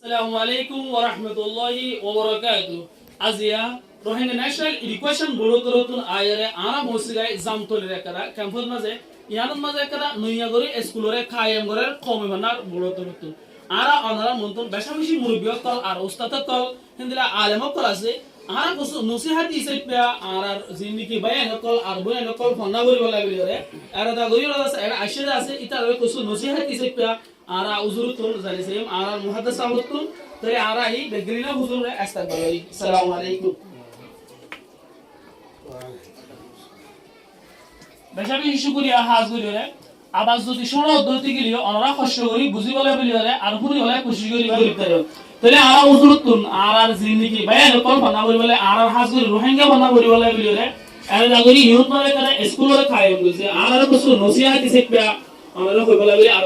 Assalamu alaikum wa rahmatullahi wa barakatuh. Azia Rohingya National Education Board torotun ayare ana mosigai zamtole rekara campus maze yanan maze kada nuiyagori eskulore khayem gorer qomi banar board torotun ara onara montun beshabishi murbiot tol ar ustatat tol hindila alemok tol ase ara kusu nasihat isepya ara zindagi bayan tol ar boyan tol fonna gori bola bilore ara da gori bola ase era ashira ase ita kusu nasihat isepya ara uzurutun zalisem ara muhaddasa hutun tare ara hi begrina huzure astagfirullah. Assalamu alaikum. বেশাবি শুকরিয়া হাজগুরিরে আবাস যদি শোনা পদ্ধতি গিলিও অনরা কষ্ট করি বুঝি বলে বলিরে আর হুরি হলে খুশি করি গরিব তাইও তাহলে আর উজুরতুন আর জিন্দেগি বায়ান কল বানা বলি বলে আর হাজগুরি রোহিঙ্গা বানা বলি বলে বলিরে আর জাগরি ইউথ মানে করে স্কুলরে খায় বলছে আর কিছু নসিহত দিছে পা অনরা কই বলে বলি আর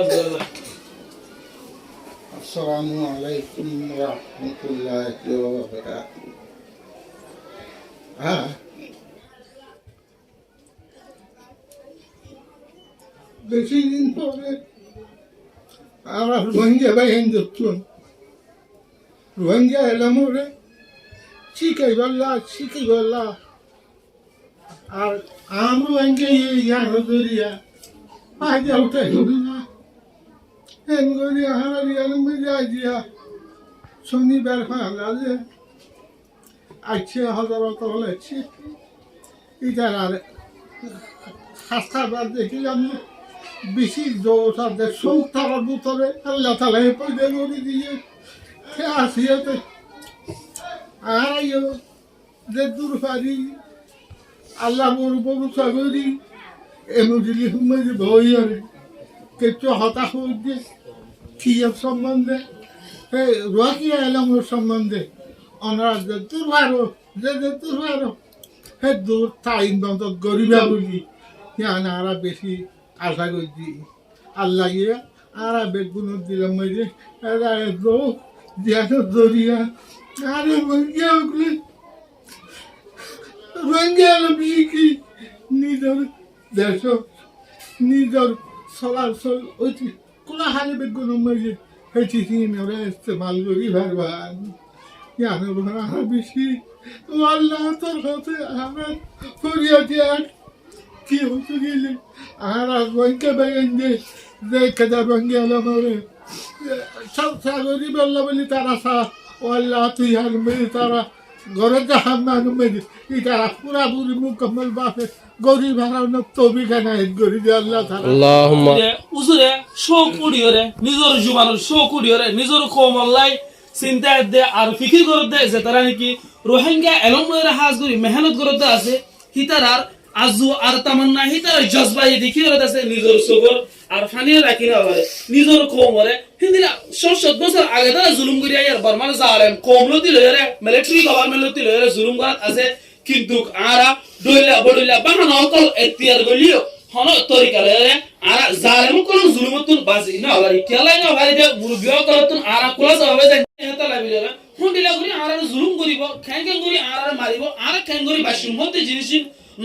আসসালামু আলাইকুম ওয়া রাহমাতুল্লাহি ওয়া বারাকাতুহু। বেশি দিন পরে আমার রোহিঙ্গা বাইন দেখুন রোহিঙ্গা এলাম ওরে শিখাই বললা আর আমরা রোহিঙ্গা ইয়ানো দরিয়া আজ উঠে হবি না এন গরিয়া হারিয়ানো মেজা দিয়া শনিবার ফালালে আজকে হাজারত হলেছি ইটার আর হাসপাতাল দেখিলাম বেশি জোর শোক থাকার ভিতরে আল্লাহ তালা পয়দা করে দিয়ে আসিয়াতে আর যে দূর পারি আল্লাহ মোর ভরসা করি এমনি হুমের ভয় করে কিছু হতাশ হচ্ছে খিয়ের সম্বন্ধে রোহিয়া এলামের সম্বন্ধে ওনারা যে দূর ভারো যে দূর ভারো হে দূর টাইম বন্ধ গরিবা বলি আর বেশি আশা করছি আল্লাহ গিয়ে আর বেগুন দিলাম যে দরিয়া আরে রোহিঙ্গা শিখি নিজের দেশ নিজের চলাচল অতি কোলাহালে বেগুন মাঝে হেঁচি ওরা ইস্তেমাল করি ভারবান জানো আর বেশি আল্লাহ তোর কাছে আমরা ফরিয়াদি আর কি হতে গেলে আর রোহিঙ্গা বেগেন যে কেদা রোহিঙ্গা এলাম সব সাগরি বললা বলি তারা ও আল্লাহ তুই আর মেয়ে তারা ঘরের জাহান মানু মেয়ে ই তারা পুরাপুরি মুকম্মল বাপে গরিব হারানো তবি খানা গরি যে আল্লাহ আল্লাহুম্মা উজুরে শোক উড়িয়রে নিজর জুবানের শোক উড়িয়রে নিজর কোমল্লাই চিন্তা দে আর ফিকির করে দে যে তারা নাকি রোহিঙ্গা এলমরে হাজগুরি মেহনত করে দে আছে হিতারার আজু আর তামান্না হিতার জজবা দেখি করে আছে নিজর সবর আর ফানিয়ে রাখি না হয় নিজর কোমরে হিন্দিরা 70 বছর আগে তারা জুলুম করি আর বর্মান জালেম কোমলতি লয়রে মিলিটারি গভর্নমেন্ট লয়রে জুলুম করাত আছে কিন্তু আরা দইলা বড়িলা বাহানা অকল এখতিয়ার গলিও হন তরিকা লয়রে আরা জালেম কোন জুলুমতুন বাজি না হলারি কেলাই না ভাই দে মুরবিও করতুন আরা কোলা হবে যে হেতা লাবিলে হুন্ডিলা করি আরা জুলুম করিব খেং করি আরা মারিব আরা খেং করি বাসুর মধ্যে জিনিস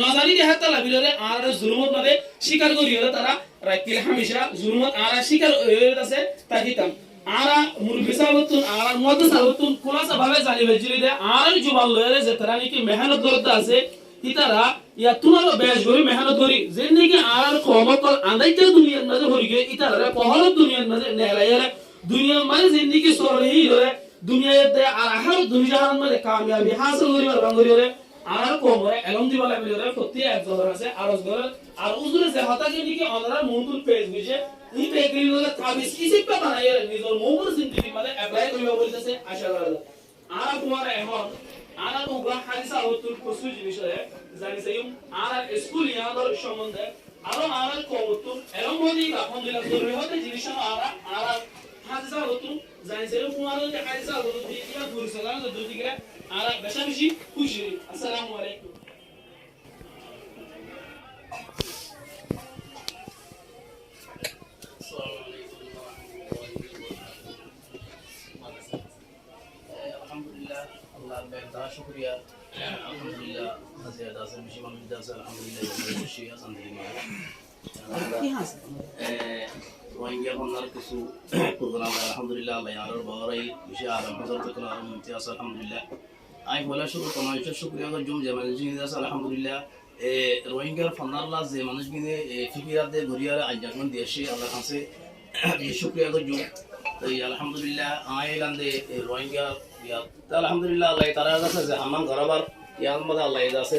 নজানি দে হেতা লাবিলে আরা জুলুমত মানে স্বীকার করিলে তারা রাকিল হামেশা জুলুমত আরা স্বীকার হইতে আছে তাকিতাম আরা মুরবি সাবতুন আরা মদ সাবতুন কোলাসা ভাবে জানিবে জিলিদে আরা জুবাল লয়রে যে তারা নাকি মেহনত করতে আছে ইতারা ইয়া তুনারো বেশ গরি মেহনত করি জিন্দেগি আর কমকল আন্দাইতে দুনিয়ার মাঝে হরিগে ইতারা পহল দুনিয়ার মাঝে নেলাইরে দুনিয়ার মাঝে জিন্দেগি সরহি হরে দুনিয়াতে আর আহার দুনিয়ার মাঝে কামিয়াবি হাসিল করিবার বাঙ্গরিরে আর কোমরে এলম দিবালা মিলরে প্রতি এক জোর আছে আর জোর আর উজুরে যে হতাকে দিকে অনরা মনতুল পেজ বিজে ই পেগরিল হলে তাবিজ কিসে পে বানাইরে নিজর মোমর জিন্দেগি মাঝে অ্যাপ্লাই করিবা বলতেছে আশা করা আর তোমার এখন আনা মুগা হাদিসা হতুল কুসু জিনিসরে জানিসাইম আর স্কুল ইয়াদর সম্বন্ধে আরো আর কওতুন এরম বলি আলহামদুলিল্লাহ জরুরি হতে জিনিস আর হাদিসা হতুন জানিসাইম কুমার যে হাদিসা হতুন দিয়া ফুরসালান দুটি গরে আর বেশা বেশি খুশি। আসসালামু আলাইকুম। শুকরিয়া আলহামদুলিল্লাহ হাজির দাসের বেশি মানুষ দাস আলহামদুলিল্লাহ খুশি আছেন কি আছে রোহিঙ্গা বন্যার কিছু প্রোগ্রাম আলহামদুলিল্লাহ আল্লাহ আরো বড়াই বেশি আরাম হাজার থেকে আরো মন্ত্রী আছে আলহামদুলিল্লাহ আমি বলে শুধু তোমার শুক্রিয়া করজুম যে মানুষ জিনিস আছে আলহামদুলিল্লাহ রোহিঙ্গার ফন্নাল্লাহ যে মানুষ গিনে ফিকিরাতে ঘুরিয়ার আঞ্জাখন দিয়েছে আল্লাহ কাছে শুক্রিয়া করজুম তো আলহামদুলিল্লাহ আই লান্দে রোহিঙ্গা আলহামদুলিল্লাহ আল্লাহ তারা আছে যে আমার ঘরাবার ইয়ার মধ্যে আল্লাহ আছে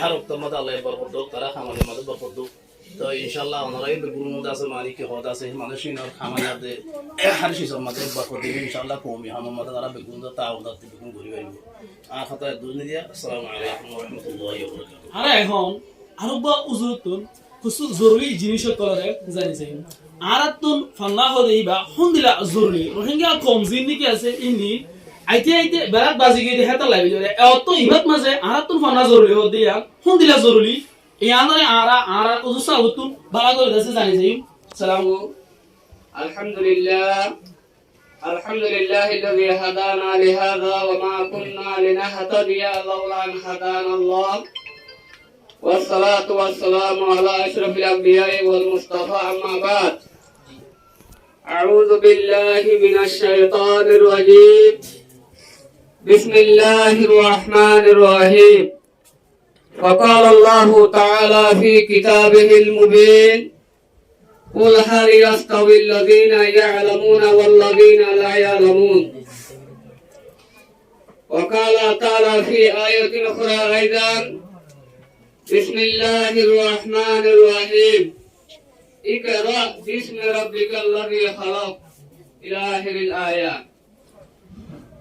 আর উত্তম মধ্যে আল্লাহ বরকত হোক তারা খামারের মধ্যে বরকত হোক তো ইনশাআল্লাহ ওনারাই গুরুর মধ্যে আছে মালিক হদ আছে মানুষই নর খামারিয়াতে আর শিশর মধ্যে বরকত দিবে ইনশাআল্লাহ কওমি হামার মধ্যে তারা বেগুন তা ওদাতে বেগুন ঘুরি পাইব আর কথা দুনিয়া আসসালামু আলাইকুম ওয়া রাহমাতুল্লাহি ওয়া বারাকাতুহু আর এখন আরবা উজুরতুন কিছু জরুরি জিনিস করে জানিছেন আরাতুন ফান্না হদেইবা হুন্দিলা জরুরি রোহিঙ্গা কম জিন্নিকে আছে ইনি আইতে আইতে বেরাত বাজি গিয়ে হেতা লাগি জরে অত ইবাত মাঝে আরাতুন ফান্না জরুরি হদিয়া হুন্দিলা জরুরি এই আনারে আরা উজুসা হতুন বালা করে দেশে জানিছেন সালাম الحمد لله الذي هدانا لهذا وما كنا لنهتدي لولا أن هدانا الله والصلاة والسلام على أشرف الأنبياء والمصطفى أما بعد أعوذ بالله من الشيطان الرجيم بسم الله الرحمن الرحيم فقال الله تعالى في كتابه المبين قل هل يستوي الذين يعلمون والذين لا يعلمون وقال تعالى في آية أخرى أيضا بسم الله الرحمن الرحيم اقرأ باسم ربك الذي خلق إلى آخر الآيات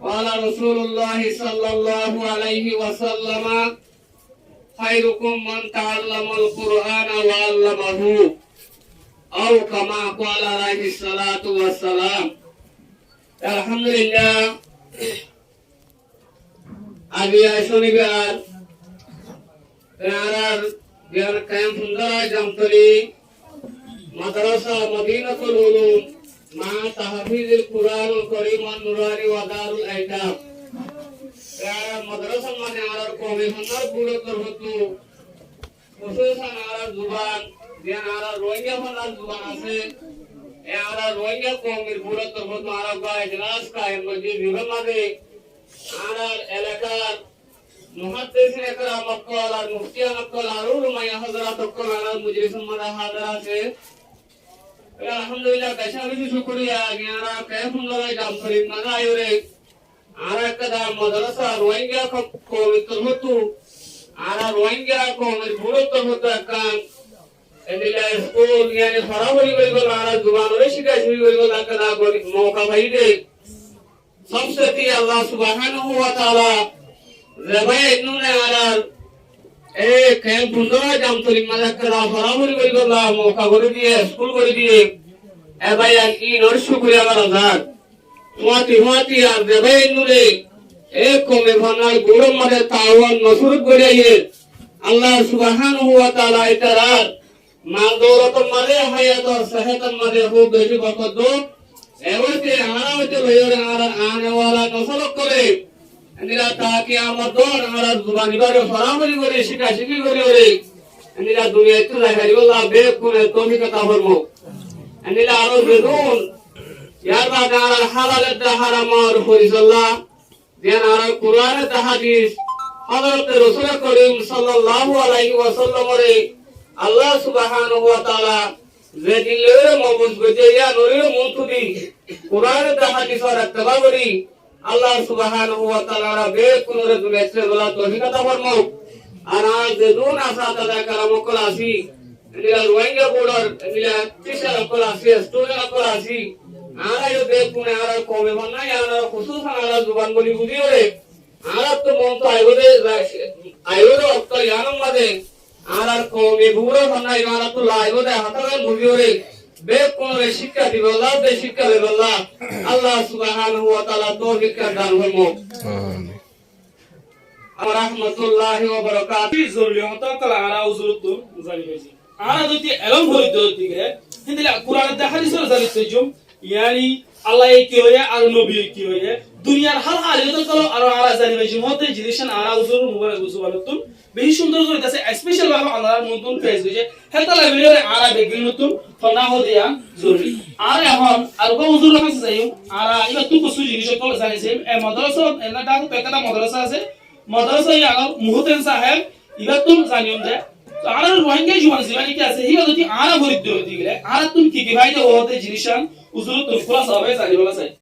قال رسول الله صلى الله عليه وسلم خيركم من تعلم القرآن وعلمه أو كما قال عليه الصلاة والسلام الحمد لله أبي شنيبار يارار يار كيم فندرا جامتري مدرسة مدينة العلوم مع تحفيظ القرآن الكريم والنوراني ودار الأيتام يار مدرسة من يارار قومي فندر بولو تربطو خصوصا يارار زبان দিয়ান আরা রোহিঙ্গা ফলার জুবান আছে এ আরা রোহিঙ্গা কওমের পুরো তরফ আরা গায় ইজলাস কায়েম মসজিদ বিভাগ মাঝে আরা এলাকার মুহাদ্দিসিন একরাম মক্কাল আর মুফতিয়ান মক্কাল আর উলামায়ে হযরত মক্কাল আর মুজলিসুন মাদা হাজার আছে আলহামদুলিল্লাহ বেশি শুকরিয়া গিয়ারা কায়ফুন লগাই জাম করি মাদা আয়রে আরা কদা মাদ্রাসা রোহিঙ্গা কওমের তরফ আরা রোহিঙ্গা কওমের পুরো তরফ কান এদিকে স্কুল ইয়ানি সরাসরি করে গেল আর জুবানরে শিখাই শুরু করে গেল কাদা করে মৌকা ভাইদে সবসেতি আল্লাহ সুবহানাহু ওয়া তাআলা জবাই ইন্নুনে আলার এ কেন বুন্দরা জাম তরি মাদা কাদা সরাসরি করে গেল মৌকা করে দিয়ে স্কুল করে দিয়ে এ ভাই আর কি নর শুকরিয়া বাজার ওয়াতি আর জবাই ইন্নুনে এ কমে ভানার গুরম মাদে তাওয়ান নসরত করিয়ে আল্লাহ সুবহানাহু ওয়া তাআলা ইতারার মাদৌরত মাদে হায়াত সেহত মাদে খুব বেশি বরকত দো এওতে আরামতে লয়রে আরা আনে ওয়ালা নসলক করে এনিরা তাকি আমার দর আরা জুবানি বারে ফরামরি করে শিখি করে ওরে এনিরা দুনিয়াতে লাগাই আল্লাহ বে করে তুমি কথা ফরমো এনিরা আরো বেদুন ইয়ার বাদ আরা হালাল দা হারাম আর ফরিসাল্লাহ দেন আরা কুরআন দা হাদিস হযরত রাসূল করিম সাল্লাল্লাহু আলাইহি ওয়াসাল্লাম রে আল্লাহ সুবহানাহু ওয়া তাআলা যে দিলের মবুজ গজিয়া নরের মুতুদি কুরআন দা হাদিস আর ইত্তেবা করি আল্লাহ সুবহানাহু ওয়া তাআলা বে কুনরে দুলেছে বলা তৌফিক আতা ফরমাও আর আজ দুন আসা দাদা কারাম কল আসি এদিলা রোহিঙ্গা বর্ডার এদিলা তিশার কল আসি স্টুডেন্ট কল আসি আরা ইও বে কুনে আরা কমে বানা আরা খুশুসান আরা জুবান বলি বুঝি ওরে আরা তো মন তো আইবদে অক্ত ইয়ানম মাদে আরার কমে বুড়ো বানা আরা তো লাইবদে হাতাগান বুঝি ওরে বে কুনরে শিক্ষা দিবে আল্লাহ বে শিক্ষা দিবে আল্লাহ আল্লাহ সুবহানাহু ওয়া তাআলা তৌফিক দান ফরমাও আমিন রাহমাতুল্লাহি ওয়া বারাকাতুহু জরুরি হতা কলা আরা উজুরতু জানি হইছি আরা যদি এলম হইতো দিকে হিন্দিলা কুরআন দা হাদিসের জালিতে জুম ইয়ানি আল্লাহ কি হয়ে আর নবী কি হয়ে দুনিয়ার হাল হালিয়ত কলো আর আরা জানি বেশি মতে জিনিসন আরা উজুর মুবারক গুসুবালতুন বেশি সুন্দর করে তাছে স্পেশাল ভাবে আল্লাহর নতুন ফেস হইছে হেতা লাগলে আরা বেগিল নতুন ফনা হদিয়া জরুরি আর এখন আর গো উজুর কাছে যাইও আরা ইবা তু কিছু জিনিস কল জানিছে এ মাদ্রাসা এনা ডাক পেকাটা মাদ্রাসা আছে মাদ্রাসা ইয়ার মুহতেন সাহেব ইবা তুমি জানিও যে আর রোহিঙ্গা জীবন জীবনী কি আছে হিবা যদি আরা ভরিত দিলে আর তুমি কি কি ভাইতে ওতে জিনিসান উজুর তুমি খোলা সবাই জানি বলা চাই